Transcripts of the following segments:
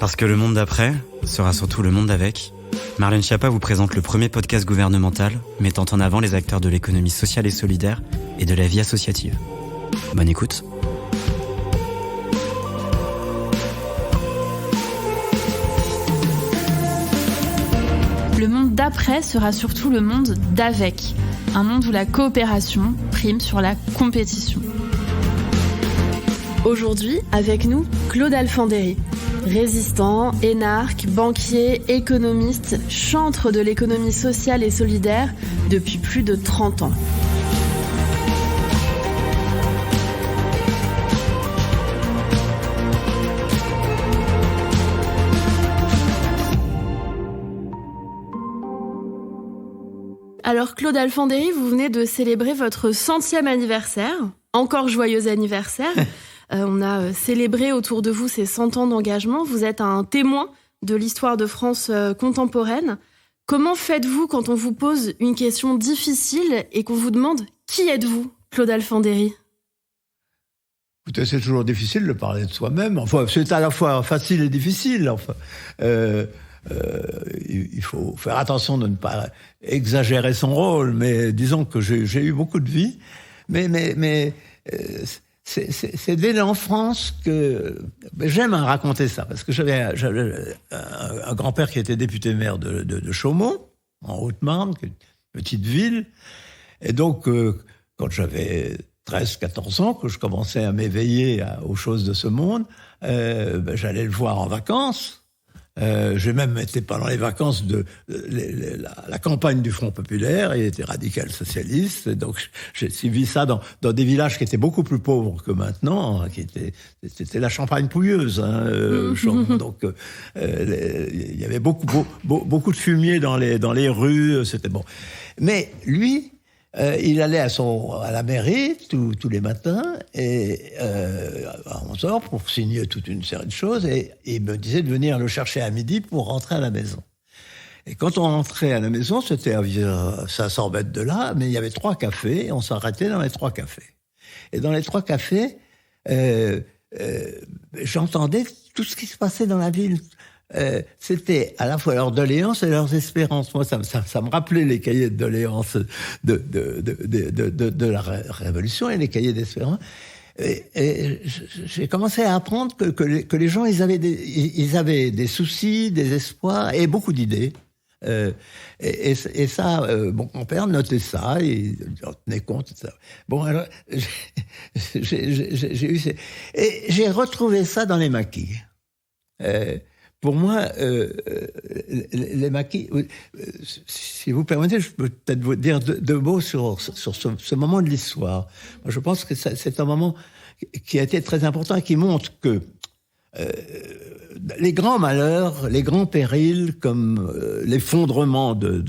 Parce que le monde d'après sera surtout le monde avec, Marlène Schiappa vous présente le premier podcast gouvernemental mettant en avant les acteurs de l'économie sociale et solidaire et de la vie associative. Bonne écoute. Le monde d'après sera surtout le monde d'avec, un monde où la coopération prime sur la compétition. Aujourd'hui, avec nous, Claude Alfandéry. Résistant, énarque, banquier, économiste, chantre de l'économie sociale et solidaire depuis plus de 30 ans. Alors Claude Alfandéry, vous venez de célébrer votre 100e anniversaire. Encore joyeux anniversaire. On a célébré autour de vous ces 100 ans d'engagement. Vous êtes un témoin de l'histoire de France contemporaine. Comment faites-vous quand on vous pose une question difficile et qu'on vous demande « Qui êtes-vous, Claude Alfandéry ?» Écoutez, c'est toujours difficile de parler de soi-même. Enfin, c'est à la fois facile et difficile. Enfin, il faut faire attention de ne pas exagérer son rôle. Mais disons que j'ai eu beaucoup de vie. Mais c'est dès l'enfance que j'aime raconter ça, parce que j'avais un grand-père qui était député-maire de Chaumont, en Haute-Marne, qui est une petite ville. Et donc, quand j'avais 13-14 ans, que je commençais à m'éveiller aux choses de ce monde, j'allais le voir en vacances. J'ai même été pendant les vacances de la campagne du Front Populaire. Il était radical socialiste, donc j'ai suivi ça dans des villages qui étaient beaucoup plus pauvres que maintenant, c'était la Champagne-Pouilleuse. Donc il y avait beaucoup de fumier dans les rues, c'était bon. Mais lui, il allait à la mairie tous les matins et à 11h pour signer toute une série de choses, et il me disait de venir le chercher à midi pour rentrer à la maison. Et quand on rentrait à la maison, c'était à 500 mètres de là, mais il y avait 3 cafés, et on s'arrêtait dans les 3 cafés. Et dans les 3 cafés, j'entendais tout ce qui se passait dans la ville. C'était à la fois leurs doléances et leurs espérances. Moi, ça me rappelait les cahiers de doléances de la Révolution et les cahiers d'espérance. Et j'ai commencé à apprendre que les gens, ils avaient des soucis, des espoirs et beaucoup d'idées. Et ça, mon père notait ça, il en tenait compte, etc. Bon, alors, j'ai eu et j'ai retrouvé ça dans les maquis. Pour moi, les maquis, si vous permettez, je peux peut-être vous dire deux mots sur ce moment de l'histoire. Moi, je pense que c'est un moment qui a été très important et qui montre que les grands malheurs, les grands périls, comme l'effondrement de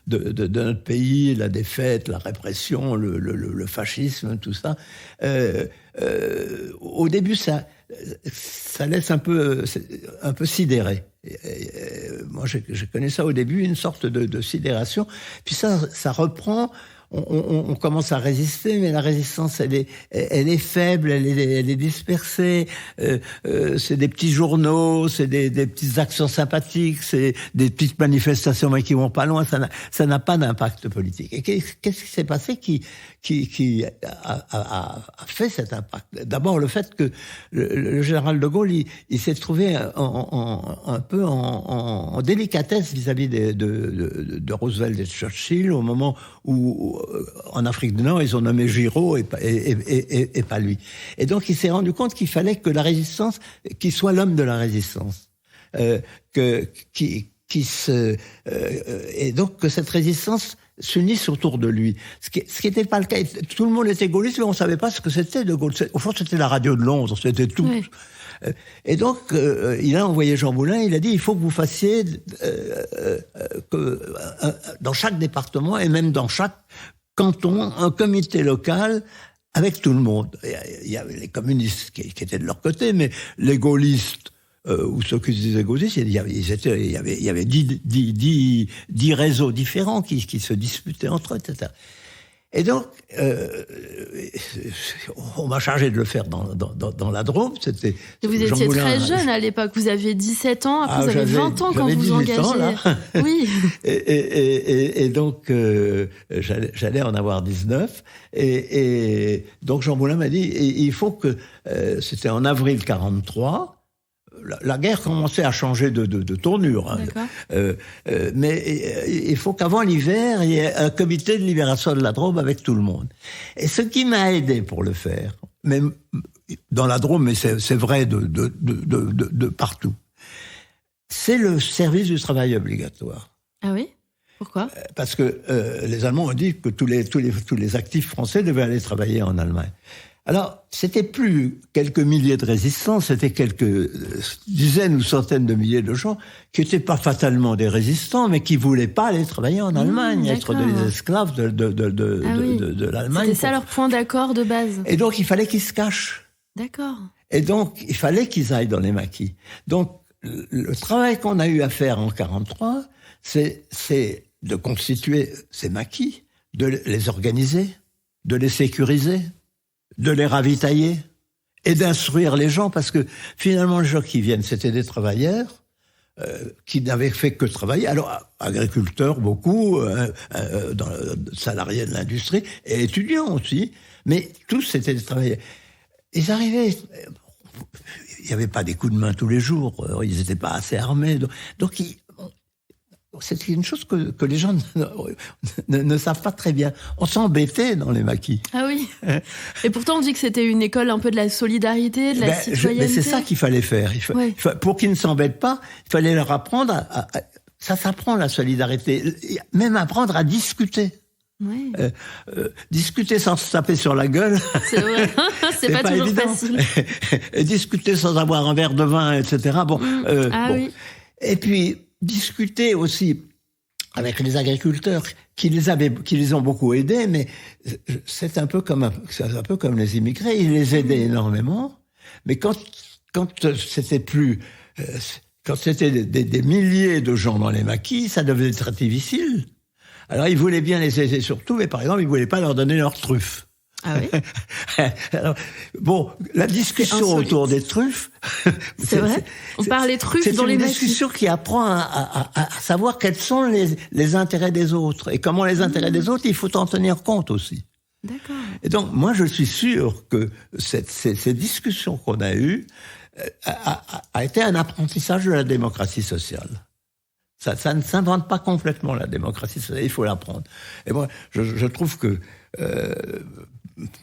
notre pays, la défaite, la répression, le fascisme, tout ça, au début, ça laisse un peu sidéré. Moi, je connais ça au début, une sorte de sidération. Puis ça reprend. On commence à résister, mais la résistance, elle est faible, elle est dispersée. C'est des petits journaux, c'est des petites actions sympathiques, c'est des petites manifestations, mais qui vont pas loin. Ça n'a pas d'impact politique. Et qu'est-ce qui s'est passé qui a fait cet impact? D'abord, le fait que le général de Gaulle, il s'est trouvé un peu en délicatesse vis-à-vis de Roosevelt et de Churchill, au moment où en Afrique du Nord, ils ont nommé Giraud et pas lui. Et donc, il s'est rendu compte qu'il fallait que la résistance, qu'il soit l'homme de la résistance, et donc que cette résistance s'unissent autour de lui. Ce qui n'était pas le cas. Tout le monde était gaulliste, mais on ne savait pas ce que c'était de Gaulle. Au fond, c'était la radio de Londres, c'était tout. Oui. Et donc, il a envoyé Jean Moulin, il a dit, il faut que vous fassiez dans chaque département et même dans chaque canton, un comité local avec tout le monde. Il y avait les communistes qui étaient de leur côté, mais les gaullistes, ou ceux qui se disaient gaullistes, il y avait 10 réseaux différents qui se disputaient entre eux, etc. Et donc, on m'a chargé de le faire dans la Drôme. C'était vous étiez Jean Moulin, très jeune à l'époque. Vous aviez 17 ans, après vous avez 20 ans quand j'avais vous 18 ans, engagez. là. Oui. Et donc, j'allais en avoir 19. Et donc, Jean Moulin m'a dit, il faut que... c'était en avril 43. La guerre commençait à changer de tournure. Hein. Mais il faut qu'avant l'hiver, il y ait un comité de libération de la Drôme avec tout le monde. Et ce qui m'a aidé pour le faire, même dans la Drôme, mais c'est vrai de partout, c'est le service du travail obligatoire. Ah oui ? Pourquoi ? Parce que les Allemands ont dit que tous les actifs français devaient aller travailler en Allemagne. Alors, c'était plus quelques milliers de résistants, c'était quelques dizaines ou centaines de milliers de gens qui n'étaient pas fatalement des résistants, mais qui voulaient pas aller travailler en Allemagne, être des esclaves de l'Allemagne. C'était ça leur point d'accord de base. Et donc, il fallait qu'ils se cachent. D'accord. Et donc, il fallait qu'ils aillent dans les maquis. Donc, le travail qu'on a eu à faire en 43, c'est de constituer ces maquis, de les organiser, de les sécuriser, de les ravitailler et d'instruire les gens, parce que finalement, les gens qui viennent, c'était des travailleurs qui n'avaient fait que travailler. Alors, agriculteurs, beaucoup, salariés de l'industrie, et étudiants aussi, mais tous, c'était des travailleurs. Ils arrivaient... Il n'y avait pas des coups de main tous les jours, ils n'étaient pas assez armés, donc c'est une chose que les gens ne savent pas très bien. On s'embêtait dans les maquis. Ah oui. Et pourtant, on dit que c'était une école un peu de la solidarité, de la citoyenneté. Mais c'est ça qu'il fallait faire. Pour qu'ils ne s'embêtent pas, il fallait leur apprendre ça s'apprend, la solidarité. Même apprendre à discuter. Oui. Discuter sans se taper sur la gueule. C'est vrai. c'est pas toujours évident. Facile. Et discuter sans avoir un verre de vin, etc. Bon. Oui. Et puis, discuter aussi avec les agriculteurs qui les ont beaucoup aidés, mais c'est un peu comme les immigrés, ils les aidaient énormément, mais quand c'était des milliers de gens dans les maquis, ça devenait très difficile. Alors ils voulaient bien les aider surtout, mais par exemple, ils voulaient pas leur donner leurs truffes. Ah oui. Alors, bon, la discussion autour des truffes... C'est vrai. On parle des truffes dans les maquis. C'est une discussion qui apprend à savoir quels sont les intérêts des autres. Et comment les intérêts des autres, il faut en tenir compte aussi. D'accord. Et donc, moi, je suis sûr que ces discussions qu'on a eues a été un apprentissage de la démocratie sociale. Ça ne s'invente pas complètement, la démocratie sociale, il faut l'apprendre. Et moi, je trouve que...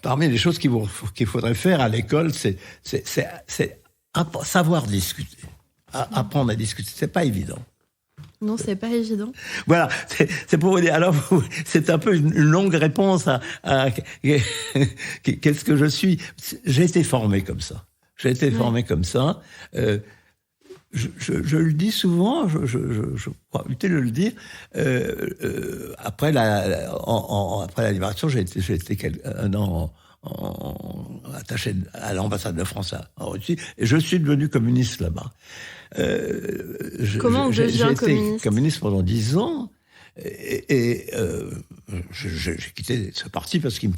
parmi les choses qu'il faudrait faire à l'école, c'est savoir discuter, apprendre à discuter. C'est pas évident. Non, c'est pas évident. Voilà, c'est pour vous dire. Alors, c'est un peu une longue réponse à qu'est-ce que je suis. J'ai été formé comme ça. Je le dis souvent, je crois utile de le dire. Après la libération, j'ai été un an attaché à l'ambassade de France en Russie, et je suis devenu communiste là-bas. Comment on devient communiste ? J'ai été communiste pendant 10 ans. Et j'ai quitté ce parti parce qu'il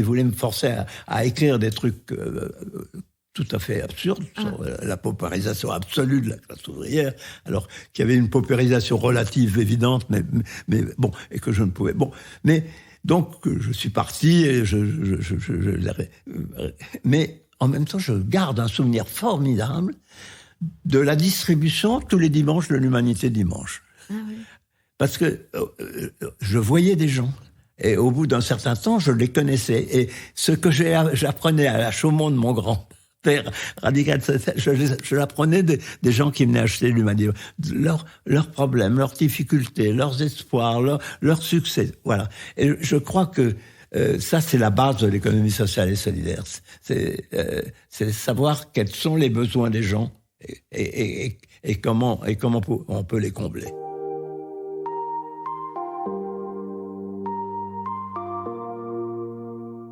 voulait me forcer à écrire des trucs tout à fait absurde sur la paupérisation absolue de la classe ouvrière, alors qu'il y avait une paupérisation relative évidente, mais bon, et que je ne pouvais... Bon, mais donc je suis parti et mais en même temps, je garde un souvenir formidable de la distribution tous les dimanches de l'Humanité Dimanche. Ah oui. Parce que je voyais des gens. Et au bout d'un certain temps, je les connaissais. Et ce que j'apprenais à la Chaumont de mon grand-père radical, je l'apprenais des gens qui venaient acheter l'Humanité. Leurs problèmes, leurs difficultés, leurs espoirs, leurs succès. Voilà. Et je crois que ça, c'est la base de l'économie sociale et solidaire. C'est savoir quels sont les besoins des gens et comment on peut les combler.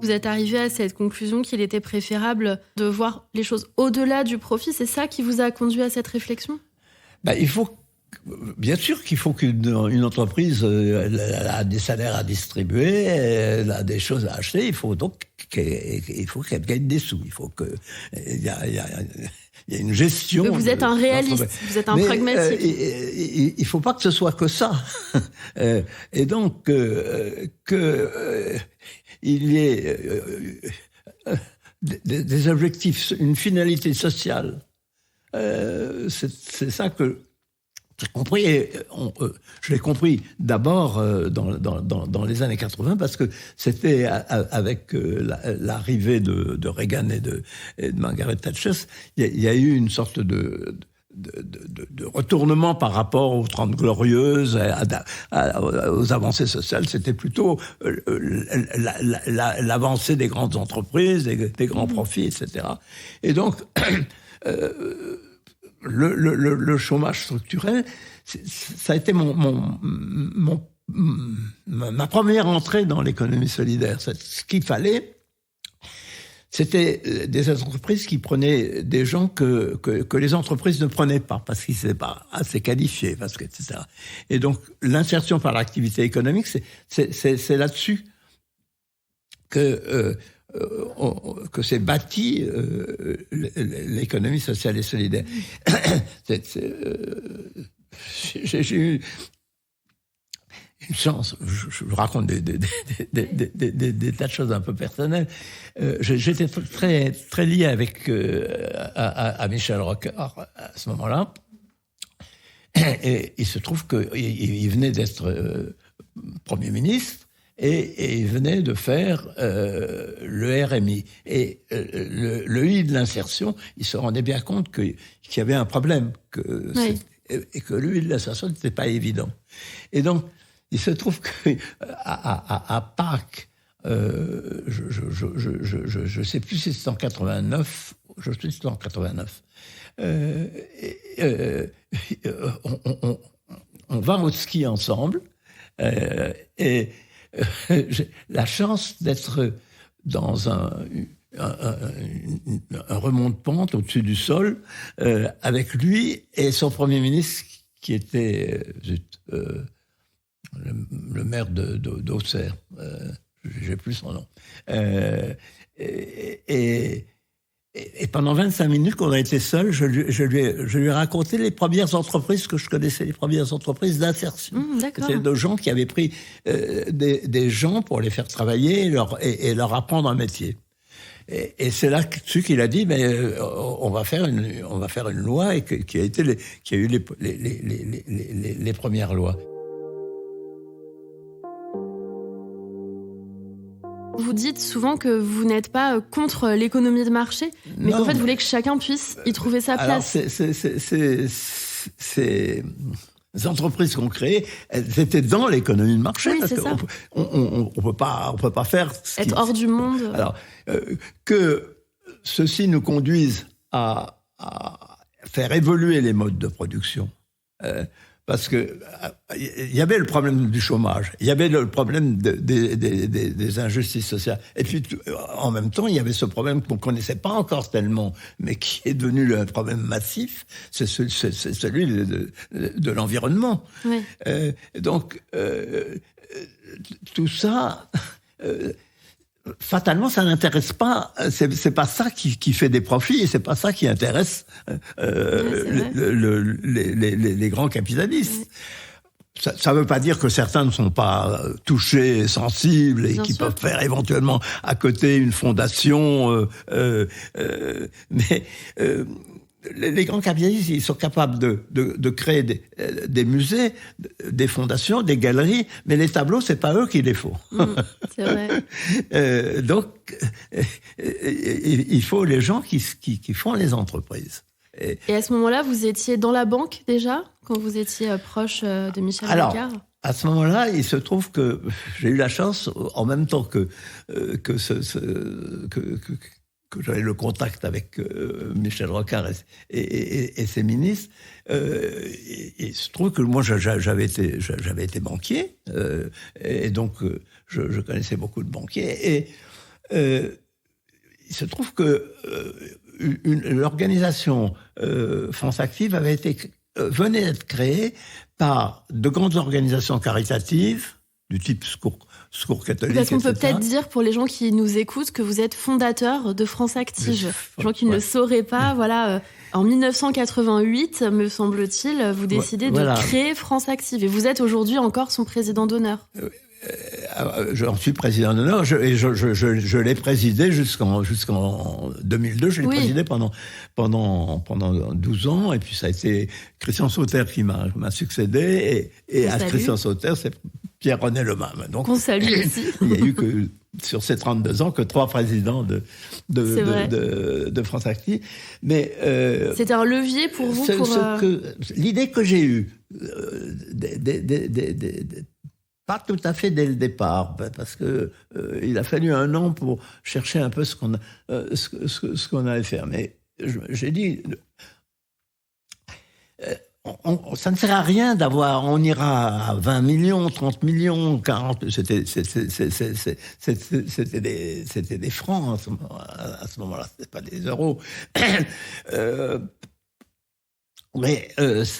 Vous êtes arrivé à cette conclusion qu'il était préférable de voir les choses au-delà du profit. C'est ça qui vous a conduit à cette réflexion ? Il faut bien sûr qu'il faut qu'une entreprise elle a des salaires à distribuer, elle a des choses à acheter. Il faut donc qu'elle gagne des sous. Il faut que il y a une gestion. Mais vous êtes un réaliste, vous êtes un pragmatique. Il faut pas que ce soit que ça. Et donc il y ait des objectifs, une finalité sociale. C'est ça que j'ai compris. Et je l'ai compris d'abord dans les années 80 parce que c'était avec l'arrivée de Reagan et de Margaret Thatcher, il y a eu une sorte de retournement par rapport aux 30 Glorieuses, aux avancées sociales. C'était plutôt l'avancée des grandes entreprises, des grands profits, etc. Et donc, le chômage structurel, ça a été ma première entrée dans l'économie solidaire. Ce qu'il fallait, c'était des entreprises qui prenaient des gens que les entreprises ne prenaient pas, parce qu'ils n'étaient pas assez qualifiés, etc. Et donc, l'insertion par l'activité économique, c'est là-dessus que s'est bâtie l'économie sociale et solidaire. J'ai eu une chance, je vous raconte des tas de choses un peu personnelles. J'étais très, très lié avec à Michel Rocard à ce moment-là. Et il se trouve qu'il venait d'être Premier ministre et il venait de faire le RMI. Et le I de l'insertion, il se rendait bien compte qu'il y avait un problème, et que le I de l'insertion n'était pas évident. Et donc, il se trouve qu'à Pâques, je sais plus si c'est en 89, je sais que c'est en 89, on va au ski ensemble, et j'ai la chance d'être dans un remont de pente au-dessus du sol, avec lui et son Premier ministre qui était le maire d'Auxerre, j'ai plus son nom. Et pendant 25 minutes qu'on a été seuls, je lui ai raconté les premières entreprises que je connaissais, les premières entreprises d'insertion. C'était de gens qui avaient pris des gens pour les faire travailler et leur apprendre un métier. Et c'est là-dessus qu'il a dit, mais on va faire une loi, et qui a eu les premières lois. Vous dites souvent que vous n'êtes pas contre l'économie de marché, mais qu'en fait, vous voulez que chacun puisse y trouver sa place. Ces entreprises qu'on crée, elles étaient dans l'économie de marché. Oui, parce c'est ça. On peut pas faire... Être hors du monde. Alors, que ceci nous conduise à faire évoluer les modes de production. Parce que il y avait le problème du chômage, il y avait le problème des injustices sociales, et puis en même temps il y avait ce problème qu'on connaissait pas encore tellement, mais qui est devenu un problème massif, c'est celui de l'environnement. Oui. Donc tout ça. Fatalement, ça n'intéresse pas. C'est pas ça qui fait des profits, et c'est pas ça qui intéresse les grands capitalistes. Ça veut pas dire que certains ne sont pas touchés, sensibles, et qui peuvent faire éventuellement à côté une fondation. Mais les grands capitalistes, ils sont capables de créer des musées, des fondations, des galeries, mais les tableaux, c'est pas eux qui les font. C'est vrai. Donc, il faut les gens qui font les entreprises. Et à ce moment-là, vous étiez dans la banque déjà, quand vous étiez proche de Michel Rocard? Alors, à ce moment-là, il se trouve que j'ai eu la chance, en même temps que j'avais le contact avec Michel Rocard et ses ministres, il se trouve que moi j'avais été banquier, et donc je connaissais beaucoup de banquiers, et il se trouve que l'organisation France Active avait été venait d'être créé par de grandes organisations caritatives du type Secours catholique, parce qu'on peut etc. peut-être dire, pour les gens qui nous écoutent, que vous êtes fondateur de France Active. Les gens qui ne le sauraient pas, voilà, en 1988, me semble-t-il, vous décidez de créer France Active. Et vous êtes aujourd'hui encore son président d'honneur. J'en suis président d'honneur, je l'ai présidé jusqu'en 2002. Je l'ai présidé pendant 12 ans, et puis ça a été Christian Sauter qui m'a succédé, et à Christian Sauter, c'est Pierre-René Lemame. Donc, qu'on salue aussi. Il n'y a eu que, sur ces 32 ans, que 3 présidents de France Active. Mais, c'était un levier pour vous l'idée que j'ai eue, pas tout à fait dès le départ, parce que il a fallu 1 an pour chercher un peu ce qu'on allait faire. Mais j'ai dit, ça ne sert à rien on ira à 20 millions, 30 millions, 40, c'était des francs à ce moment-là, c'était pas des euros. Mais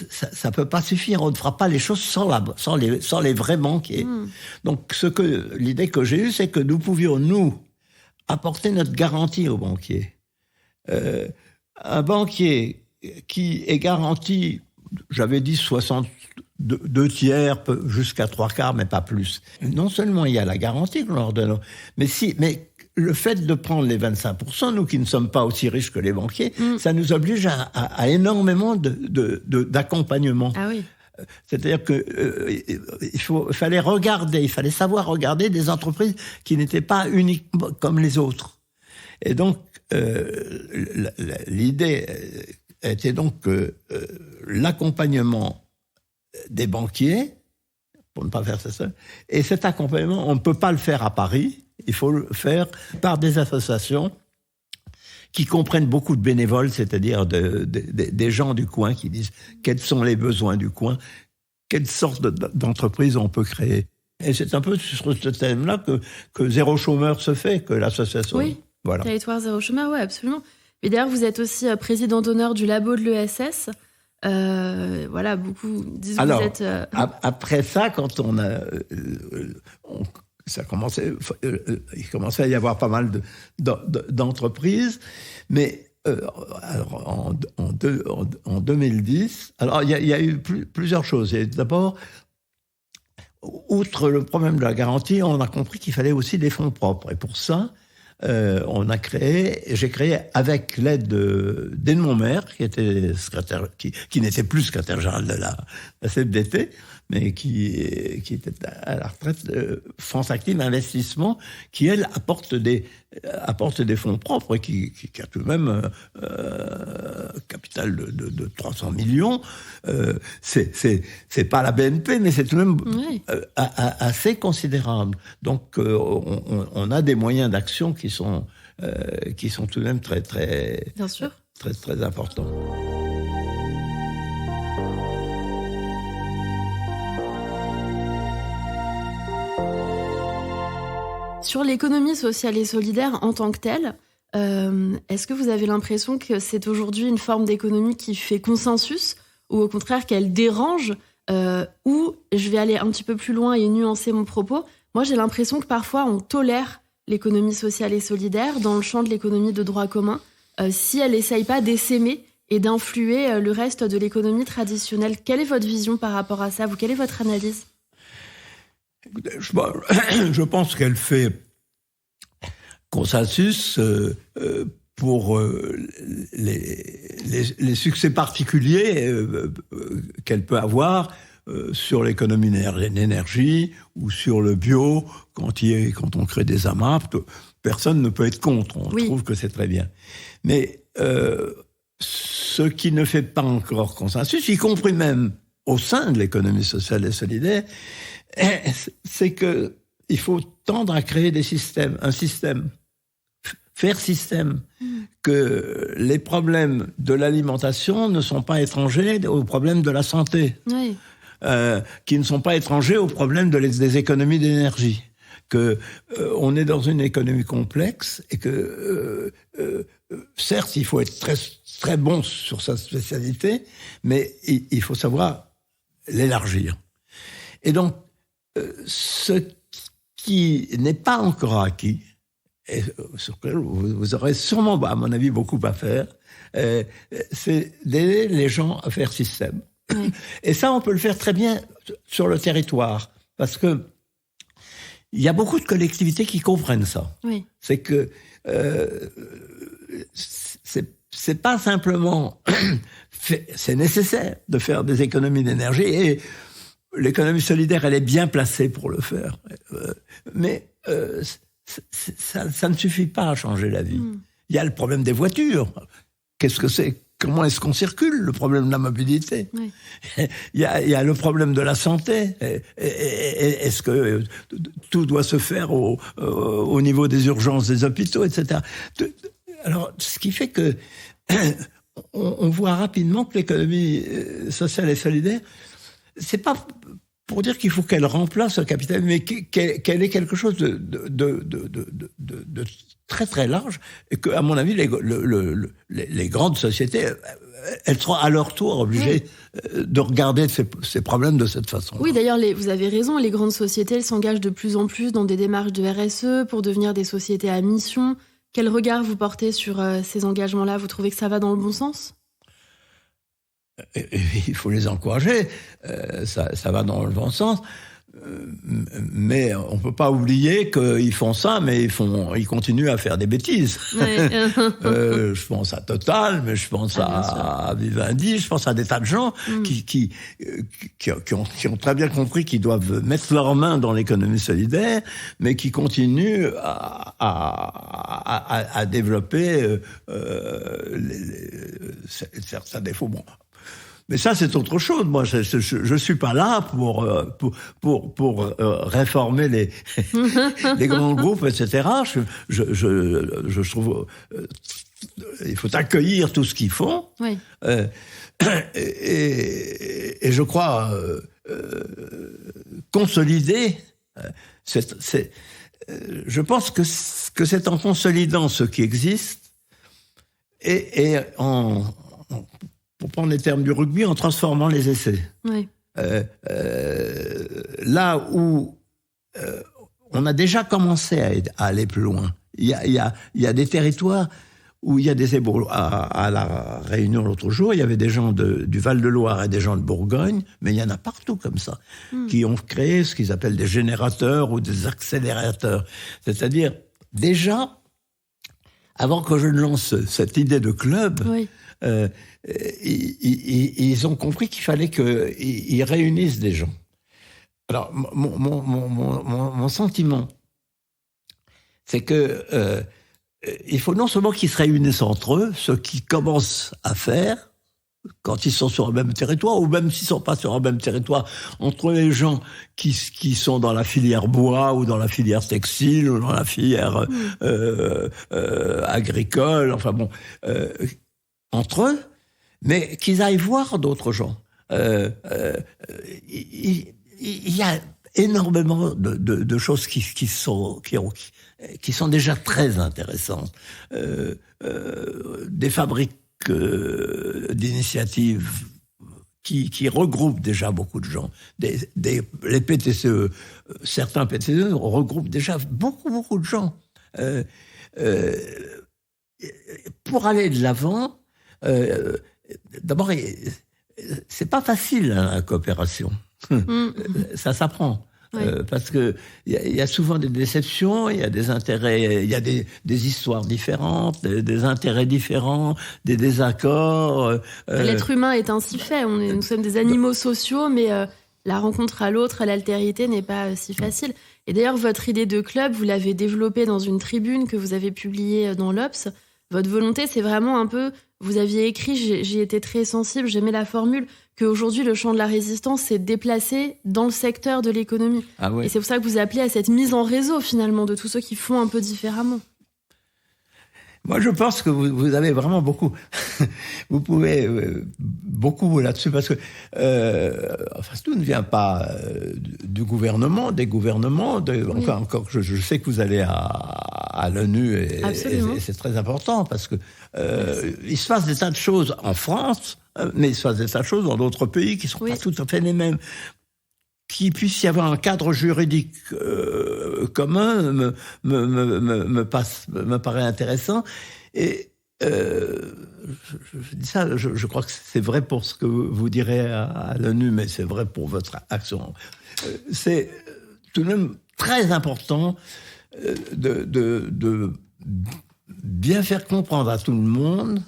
ça peut pas suffire. On ne fera pas les choses sans les vrais banquiers. Donc, l'idée que j'ai eue, c'est que nous pouvions, nous, apporter notre garantie aux banquiers. Un banquier qui est garanti, j'avais dit 62 tiers, jusqu'à 3/4, mais pas plus. Non seulement il y a la garantie qu'on leur donne, mais le fait de prendre les 25%, nous qui ne sommes pas aussi riches que les banquiers, ça nous oblige à énormément d'accompagnement. Ah oui. C'est-à-dire que il fallait savoir regarder des entreprises qui n'étaient pas uniques comme les autres. Et donc, l'idée était donc que l'accompagnement des banquiers, pour ne pas faire ça seul, et cet accompagnement, on ne peut pas le faire à Paris. Il faut le faire par des associations qui comprennent beaucoup de bénévoles, c'est-à-dire des gens du coin qui disent quels sont les besoins du coin, quelle sorte d'entreprise on peut créer. Et c'est un peu sur ce thème-là que Zéro Chômeur se fait, que l'association... Oui, voilà. Territoire Zéro Chômeur, oui, absolument. Et d'ailleurs, vous êtes aussi président d'honneur du labo de l'ESS. Voilà, beaucoup disent que vous êtes... Après ça, quand il commençait à y avoir pas mal d'entreprises, mais alors en 2010, alors il y a eu plusieurs choses. D'abord, outre le problème de la garantie, on a compris qu'il fallait aussi des fonds propres. Et pour ça, j'ai créé avec l'aide d'Edmond Maire, qui était secrétaire, qui n'était plus secrétaire général de la CFDT, mais qui était à la retraite, France Active Investissement, qui elle apporte des fonds propres, et qui a tout de même capital de 300 millions. C'est pas la BNP, mais c'est tout de même assez considérable. Donc on a des moyens d'action qui sont tout de même très très bien sûr, très très importants. Sur l'économie sociale et solidaire en tant que telle, est-ce que vous avez l'impression que c'est aujourd'hui une forme d'économie qui fait consensus, ou au contraire qu'elle dérange, ou je vais aller un petit peu plus loin et nuancer mon propos, moi j'ai l'impression que parfois on tolère l'économie sociale et solidaire dans le champ de l'économie de droit commun, si elle n'essaye pas d'essaimer et d'influer le reste de l'économie traditionnelle. Quelle est votre vision par rapport à ça? Quelle est votre analyse? Je pense qu'elle fait consensus pour les succès particuliers qu'elle peut avoir sur l'économie d'énergie ou sur le bio, quand on crée des AMAP. Personne ne peut être contre, on trouve que c'est très bien. Mais ce qui ne fait pas encore consensus, y compris même au sein de l'économie sociale et solidaire, c'est que il faut tendre à créer un système, faire système, que les problèmes de l'alimentation ne sont pas étrangers aux problèmes de la santé, qui ne sont pas étrangers aux problèmes des économies d'énergie, que on est dans une économie complexe et que certes, il faut être très, très bon sur sa spécialité, mais il faut savoir l'élargir. Et donc, ce qui n'est pas encore acquis, et sur lequel vous aurez sûrement, à mon avis, beaucoup à faire, c'est d'aider les gens à faire système. Oui. Et ça, on peut le faire très bien sur le territoire, parce que il y a beaucoup de collectivités qui comprennent ça. Oui. C'est que c'est pas simplement c'est nécessaire de faire des économies d'énergie et l'économie solidaire, elle est bien placée pour le faire. Mais ça ne suffit pas à changer la vie. Il y a le problème des voitures. Qu'est-ce que c'est ? Comment est-ce qu'on circule ? Le problème de la mobilité. Oui. Il y a le problème de la santé. Est-ce que tout doit se faire au niveau des urgences des hôpitaux, etc. Alors, ce qui fait que on voit rapidement que l'économie sociale et solidaire, c'est pas pour dire qu'il faut qu'elle remplace le capitalisme, mais qu'elle ait quelque chose de très très large, et que, à mon avis, les grandes sociétés, elles seront à leur tour obligées de regarder ces problèmes de cette façon. Oui, d'ailleurs, vous avez raison, les grandes sociétés, elles s'engagent de plus en plus dans des démarches de RSE pour devenir des sociétés à mission. Quel regard vous portez sur ces engagements-là ? Vous trouvez que ça va dans le bon sens ? Il faut les encourager, ça va dans le bon sens, mais on peut pas oublier qu'ils font ça, mais ils continuent à faire des bêtises. Ouais. Je pense à Total, mais je pense à Vivendi, je pense à des tas de gens qui ont très bien compris qu'ils doivent mettre leurs mains dans l'économie solidaire, mais qui continuent à développer certains défauts. Bon. Mais ça, c'est autre chose. Moi, je suis pas là pour réformer les grands groupes, etc. Je trouve il faut accueillir tout ce qu'ils font. Oui. Et je crois consolider. Je pense que c'est en consolidant ce qui existe et pour prendre les termes du rugby, en transformant les essais. Oui. Là où on a déjà commencé à aller plus loin, il y a des territoires où il y a des ébauches. À la Réunion l'autre jour, il y avait des gens du Val-de-Loire et des gens de Bourgogne, mais il y en a partout comme ça, qui ont créé ce qu'ils appellent des générateurs ou des accélérateurs. C'est-à-dire, déjà, avant que je ne lance cette idée de club, oui. Ils ont compris qu'il fallait qu'ils réunissent des gens. Alors, mon sentiment, c'est que il faut non seulement qu'ils se réunissent entre eux, ceux qui commencent à faire, quand ils sont sur le même territoire, ou même s'ils ne sont pas sur le même territoire, entre les gens qui sont dans la filière bois, ou dans la filière textile, ou dans la filière agricole, enfin bon, entre eux, mais qu'ils aillent voir d'autres gens. Il y a énormément de choses qui sont déjà très intéressantes. Des fabriques d'initiatives qui regroupent déjà beaucoup de gens. Les PTCE, certains PTCE regroupent déjà beaucoup de gens. Pour aller de l'avant, d'abord, c'est pas facile, la coopération. Ça s'apprend. Oui. Parce que il y a souvent des déceptions, il y a des intérêts, il y a des histoires différentes, des intérêts différents, des désaccords. L'être humain est ainsi fait. Nous sommes des animaux sociaux, mais la rencontre à l'autre, à l'altérité, n'est pas si facile. Et d'ailleurs, votre idée de club, vous l'avez développée dans une tribune que vous avez publiée dans l'Obs. Votre volonté, c'est vraiment un peu... Vous aviez écrit, j'y étais très sensible, j'aimais la formule, qu'aujourd'hui, le champ de la résistance s'est déplacé dans le secteur de l'économie. Ah ouais. Et c'est pour ça que vous appelez à cette mise en réseau, finalement, de tous ceux qui font un peu différemment. Moi, je pense que vous avez vraiment beaucoup... vous pouvez beaucoup là-dessus, parce que tout ne vient pas du gouvernement, des gouvernements. Oui. Encore, je sais que vous allez à l'ONU et c'est très important parce que il se passe des tas de choses en France, mais il se passe des tas de choses dans d'autres pays qui ne sont pas tout à fait les mêmes. Qu'il puisse y avoir un cadre juridique commun me paraît intéressant. Et je dis ça, je crois que c'est vrai pour ce que vous direz à l'ONU, mais c'est vrai pour votre action. C'est tout de même très important de bien faire comprendre à tout le monde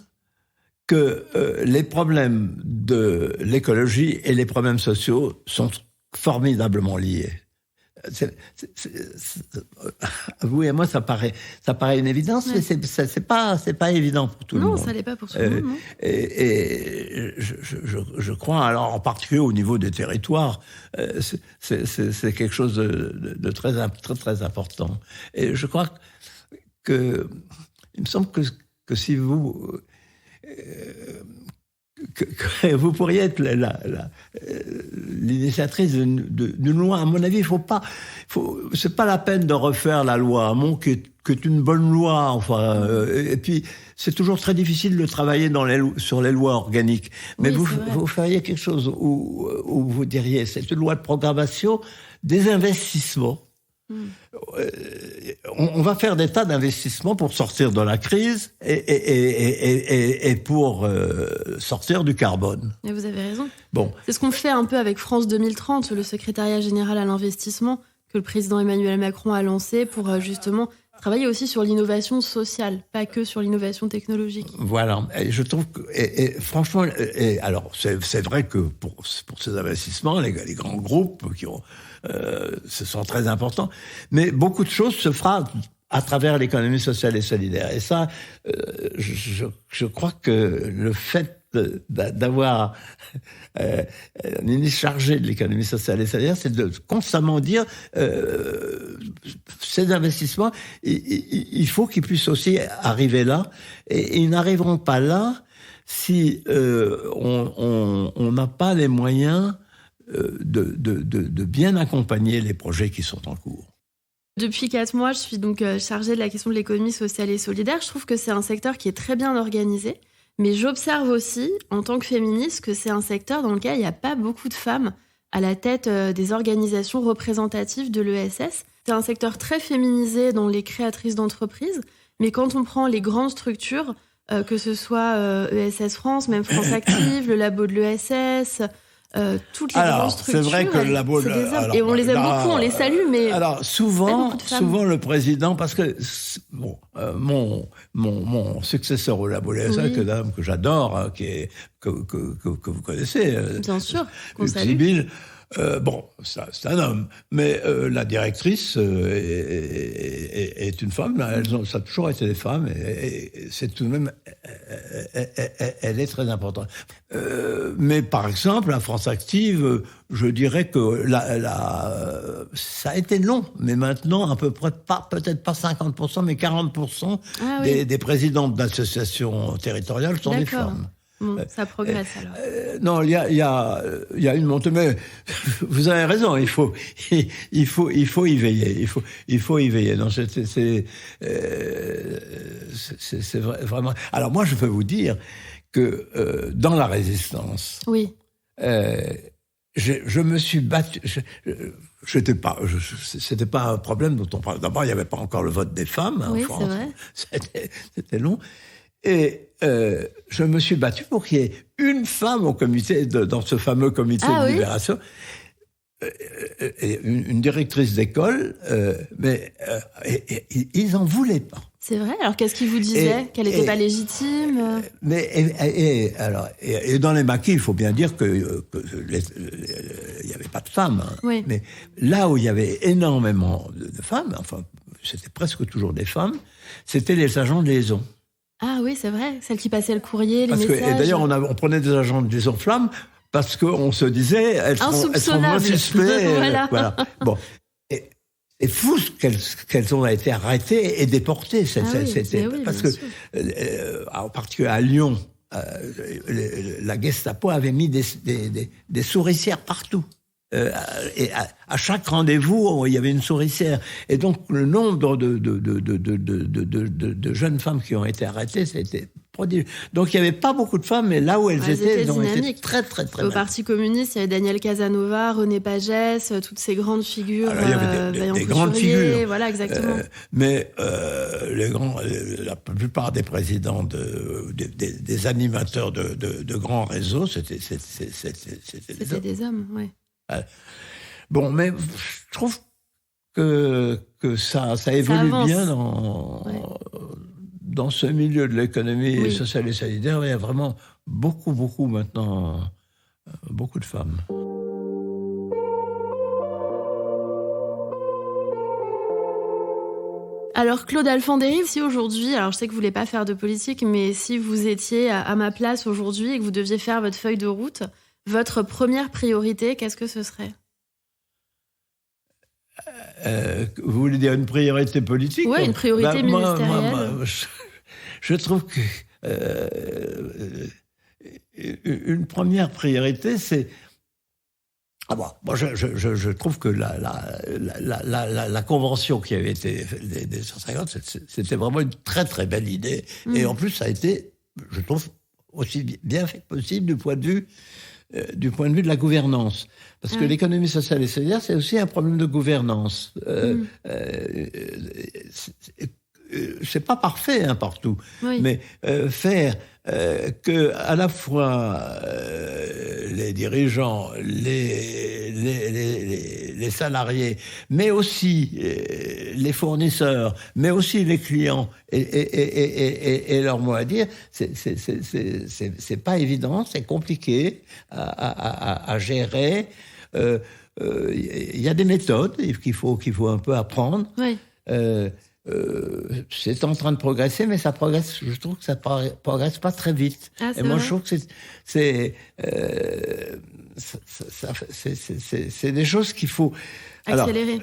que les problèmes de l'écologie et les problèmes sociaux sont formidablement liés. Vous et moi, ça paraît une évidence, mais c'est pas évident pour tout le monde. Non, ça l'est pas pour tout le monde. Non. Et je crois, alors en particulier au niveau des territoires, c'est quelque chose de très très important. Et je crois que il me semble que si vous que vous pourriez être l'initiatrice d'une loi. À mon avis, c'est pas la peine de refaire la loi Hamon, qui est une bonne loi. Enfin, et puis c'est toujours très difficile de travailler sur les lois organiques. Mais vous feriez quelque chose où vous diriez, c'est une loi de programmation des investissements. On va faire des tas d'investissements pour sortir de la crise et pour sortir du carbone. Et vous avez raison. Bon. C'est ce qu'on fait un peu avec France 2030, le secrétariat général à l'investissement que le président Emmanuel Macron a lancé pour justement travailler aussi sur l'innovation sociale, pas que sur l'innovation technologique. Voilà. Et je trouve que, franchement, alors c'est vrai que pour ces investissements, les grands groupes ce sont très importants, mais beaucoup de choses se fera à travers l'économie sociale et solidaire. Et ça, je crois que le fait d'avoir un ministre chargé de l'économie sociale et solidaire, c'est de constamment dire ces investissements, il faut qu'ils puissent aussi arriver là, et ils n'arriveront pas là si on n'a pas les moyens de bien accompagner les projets qui sont en cours. Depuis 4 mois, je suis donc chargée de la question de l'économie sociale et solidaire. Je trouve que c'est un secteur qui est très bien organisé, mais j'observe aussi, en tant que féministe, que c'est un secteur dans lequel il n'y a pas beaucoup de femmes à la tête des organisations représentatives de l'ESS. C'est un secteur très féminisé dans les créatrices d'entreprises, mais quand on prend les grandes structures, que ce soit ESS France, même France Active, le labo de l'ESS... toutes les grandes structures, c'est vrai que le labo, et on les aime beaucoup, on les salue, mais alors souvent le président, parce que mon successeur au labo LSA, que j'adore, hein, que vous connaissez, bien sûr, qu'on salue. Sibylle, c'est un homme, mais la directrice est une femme. Ça a toujours été des femmes, et c'est tout de même, elle est très importante. Mais par exemple, la France Active, je dirais que ça a été long, mais maintenant à peu près peut-être pas 50%, mais 40% des présidentes d'associations territoriales sont des femmes. Bon, ça progresse alors. Non, il y a une montée, mais vous avez raison. Il faut y veiller. Il faut y veiller. Non, c'est vraiment. Alors moi, je peux vous dire que dans la résistance, je me suis battu. C'était pas un problème dont on parle. D'abord, il n'y avait pas encore le vote des femmes en France. C'est vrai. C'était long. Et je me suis battu pour qu'il y ait une femme au comité, dans ce fameux comité de libération, une directrice d'école, mais ils n'en voulaient pas. C'est vrai. Alors qu'est-ce qu'ils vous disaient? Qu'elle n'était pas légitime? Et dans les maquis, il faut bien dire que il n'y avait pas de femmes. Hein. Oui. Mais là où il y avait énormément de femmes, enfin, c'était presque toujours des femmes, c'était les agents de liaison. Ah oui, c'est vrai. Celles qui passaient le courrier, les messages. Et d'ailleurs, on prenait des agents de liaison flammes parce qu'on se disait, elles sont moins suspectes. Voilà. Bon. C'est fou qu'elles ont été arrêtées et déportées. Parce que, en particulier à Lyon, la Gestapo avait mis des souricières partout. Et à chaque rendez-vous, il y avait une souricière. Et donc, le nombre de jeunes femmes qui ont été arrêtées, c'était prodigieux. Donc, il n'y avait pas beaucoup de femmes, mais là où elles étaient, elles ont été très, très, très Au mal. Parti communiste, il y avait Daniel Casanova, René Pagès, toutes ces grandes figures. Alors, il y avait des grandes figures. Voilà, exactement. Mais la plupart des présidents, des animateurs de grands réseaux, c'était des hommes, oui. Bon, mais je trouve que ça évolue bien dans ce milieu de l'économie sociale et solidaire. Il y a vraiment beaucoup maintenant, beaucoup de femmes. Alors Claude Alphandéry, si aujourd'hui, alors je sais que vous voulez pas faire de politique, mais si vous étiez à ma place aujourd'hui et que vous deviez faire votre feuille de route, votre première priorité, qu'est-ce que ce serait ? Vous voulez dire une priorité politique ? Oui, une priorité ministérielle. Moi, je trouve que une première priorité, c'est... moi, je trouve que la convention qui avait été des 150, c'était vraiment une très très belle idée. Et en plus, ça a été, je trouve, aussi bien fait que possible du point de vue de la gouvernance. Parce que l'économie sociale et solidaire, c'est aussi un problème de gouvernance. C'est pas parfait partout, mais faire que à la fois les dirigeants, les salariés, mais aussi les fournisseurs, mais aussi les clients et leur mot à dire, c'est pas évident, c'est compliqué à gérer. Il y a des méthodes qu'il faut un peu apprendre. Oui. C'est en train de progresser, mais ça progresse. Je trouve que ça progresse pas très vite. Et moi, je trouve que c'est des choses qu'il faut accélérer.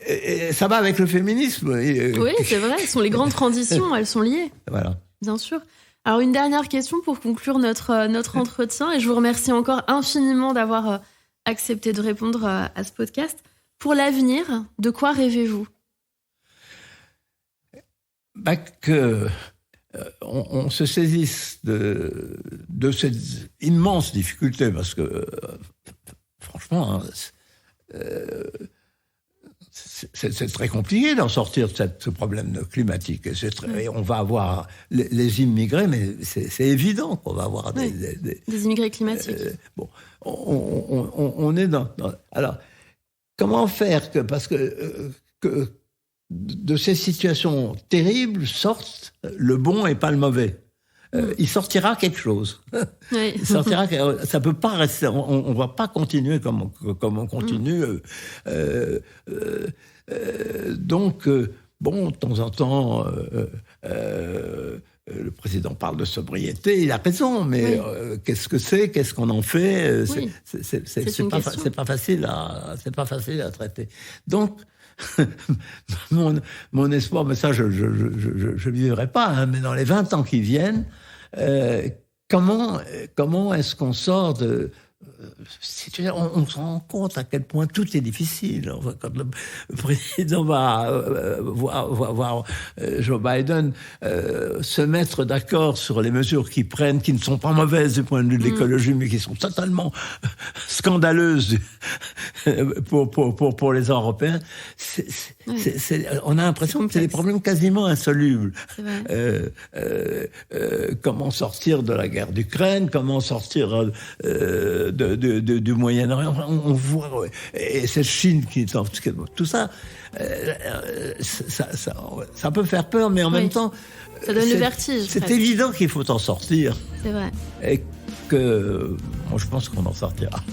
Et ça va avec le féminisme. Oui, c'est vrai. Ce sont les grandes transitions. Elles sont liées. Voilà. Bien sûr. Alors, une dernière question pour conclure notre entretien. Et je vous remercie encore infiniment d'avoir accepté de répondre à ce podcast. Pour l'avenir, de quoi rêvez-vous ? On se saisisse de cette immense difficulté, parce que franchement, c'est très compliqué d'en sortir de ce problème climatique. Et on va avoir les immigrés, mais c'est évident qu'on va avoir des immigrés climatiques. On est dans... Alors, comment faire parce que de ces situations terribles sortent le bon et pas le mauvais. Il sortira quelque chose. Il sortira, ça peut pas rester. On va pas continuer comme on continue. Donc, de temps en temps, le président parle de sobriété. Il a raison, mais qu'est-ce que c'est ? Qu'est-ce qu'on en fait ? C'est pas facile à traiter. Donc, mon espoir, mais ça je vivrai pas, mais dans les 20 ans qui viennent, comment est-ce qu'on sort de... On se rend compte à quel point tout est difficile. Quand le président va voir Joe Biden se mettre d'accord sur les mesures qu'ils prennent, qui ne sont pas mauvaises du point de vue de l'écologie, mais qui sont totalement scandaleuses pour les Européens, on a l'impression que c'est des problèmes quasiment insolubles. Comment sortir de la guerre d'Ukraine, comment sortir du Moyen-Orient, on voit, et cette Chine qui est en tout ça, ça peut faire peur, mais en même temps, ça donne le vertige. C'est évident qu'il faut en sortir. C'est vrai. Et que, moi, je pense qu'on en sortira.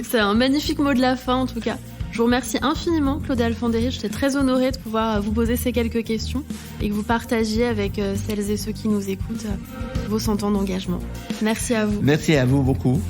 C'est un magnifique mot de la fin, en tout cas. Je vous remercie infiniment, Claude Alphandéry. J'étais très honorée de pouvoir vous poser ces quelques questions et que vous partagiez avec celles et ceux qui nous écoutent vos 100 ans d'engagement. Merci à vous. Merci à vous beaucoup.